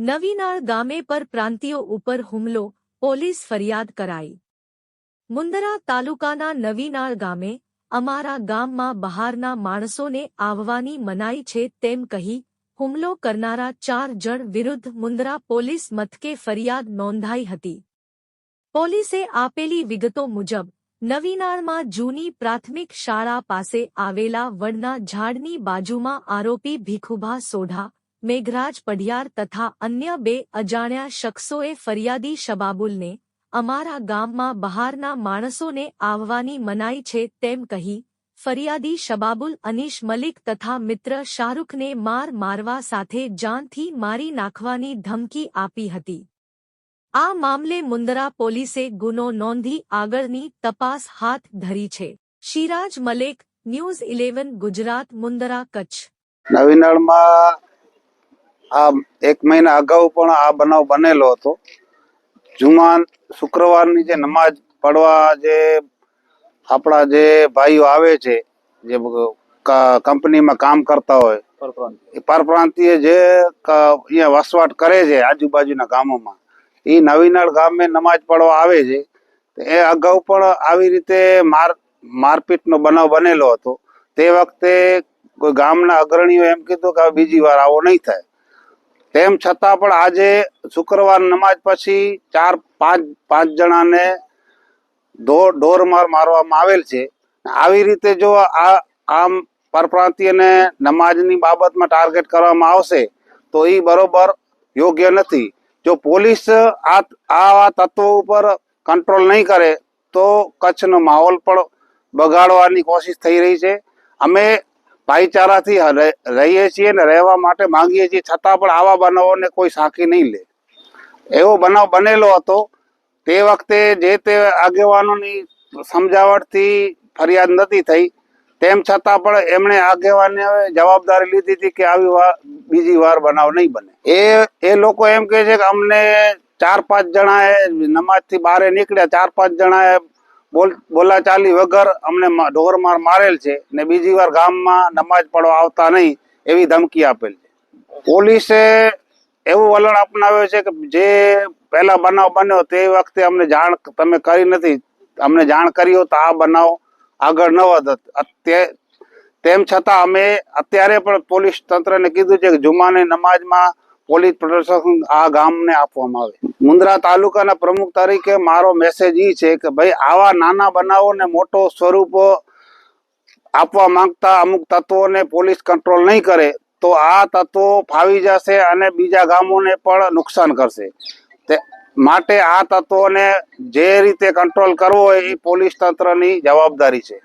નવીનાળ ગામે પરપ્રાંતિયો ઉપર હુમલો, પોલીસ ફરિયાદ કરાઈ। મુંદરા તાલુકાના નવીનાળ ગામે અમારા ગામમાં બહારના માણસોને આવવાની મનાઈ છે તેમ કહી હુમલો કરનારા 4 જણ વિરુદ્ધ મુંદરા પોલીસ મથકે ફરિયાદ નોંધાઈ હતી। પોલીસે આપેલી વિગતો મુજબ નવીનાળમાં જૂની પ્રાથમિક શાળા પાસે આવેલા વડના ઝાડની બાજુમાં આરોપી ભીખુભા સોઢા, મેઘરાજ પઢિયાર તથા અન્ય 2 અજાણ્યા શખ્સોએ ફરિયાદી શબાબુલને અમારા ગામમાં બહારના માણસોને આવવાની મનાઈ છે તેમ કહી ફરિયાદી શબાબુલ અનીશ મલિક તથા મિત્ર શાહરૂખને મારવા સાથે જાનથી મારી નાખવાની ધમકી આપી હતી। આ મામલે મુંદરા પોલીસે ગુનો નોંધી આગળની તપાસ હાથ ધરી છે। શિરાજ મલેક, ન્યૂઝ 11 ગુજરાત, મુંદરા, કચ્છ। નવીનાળમાં આ 1 મહિના અગાઉ પણ આ બનાવ બનેલો હતો। જુમાન શુક્રવારની જે નમાજ પડવા જે આપણા જે ભાઈઓ આવે છે, જે કંપનીમાં કામ કરતા હોય, પરપ્રાંતીય જે અહીંયા વસવાટ કરે છે આજુબાજુના ગામોમાં, એ નવીનાળ ગામે નમાજ પડવા આવે છે। એ અગાઉ પણ આવી રીતે મારપીટનો બનાવ બનેલો હતો। તે વખતે કોઈ ગામના અગ્રણીઓ એમ કીધું કે બીજી વાર આવો નહીં થાય। તેમ છતાં પણ આજે શુક્રવાર નમાજ પછી 4-5 જણાને ઢોરમાર મારવામાં આવેલ છે। આવી રીતે જો આમ પરપ્રાંતીયને નમાજની બાબતમાં ટાર્ગેટ કરવામાં આવશે તો એ બરોબર યોગ્ય નથી। જો પોલીસ આવા તત્વો ઉપર કંટ્રોલ નહીં કરે તો કચ્છનો માહોલ પણ બગાડવાની કોશિશ થઈ રહી છે। અમે ભાઈચારાથી રહીએ છીએ ને રહેવા માટે માંગીએ છીએ, છતાં પણ આવા બનાવોને કોઈ સાંખી નહીં લે। એવો બનાવ બનેલો હતો। તે વખતે જે તે આગેવાનોની સમજાવટથી ફરિયાદ નથી થઈ, તેમ છતાં પણ એમણે આગેવાને જવાબદારી લીધી હતી કે આવી બીજી વાર બનાવ નહીં બને। એ લોકો એમ કહે છે કે અમને 4-5 જણાએ નમાજથી બહાર નીકળ્યા, 4-5 જણાએ બોલાચાલી વગર અમને ઢોરમાર મારેલ છે ને બીજી વાર ગામમાં નમાજ પડવા આવતા નહીં એવી ધમકી આપેલ છે। પોલીસે એવું વલણ અપનાવ્યું છે કે જે પહેલા બનાવ બન્યો તે વખતે અમને જાણ તમે કરી નથી, અમને જાણ કરી હોત તો આ બનાવ આગળ ન વધત। તેમ છતાં અમે અત્યારે પણ પોલીસ તંત્રને કીધું છે કે જુમાની નમાજમાં પોલીસ પ્રોટેક્શન આ ગામને આપવામાં આવે। મુંદરા તાલુકાના પ્રમુખ તરીકે મારો મેસેજ એ છે કે ભાઈ આવા નાના બનાવોને મોટો સ્વરૂપ આપવા માંગતા અમુક તત્વોને પોલીસ કંટ્રોલ નહીં કરે તો આ તત્વો ફાવી જશે અને બીજા ગામોને પણ નુકસાન કરશે। માટે આ તત્વોને જે રીતે કંટ્રોલ કરવો હોય એ પોલીસ તંત્રની જવાબદારી છે।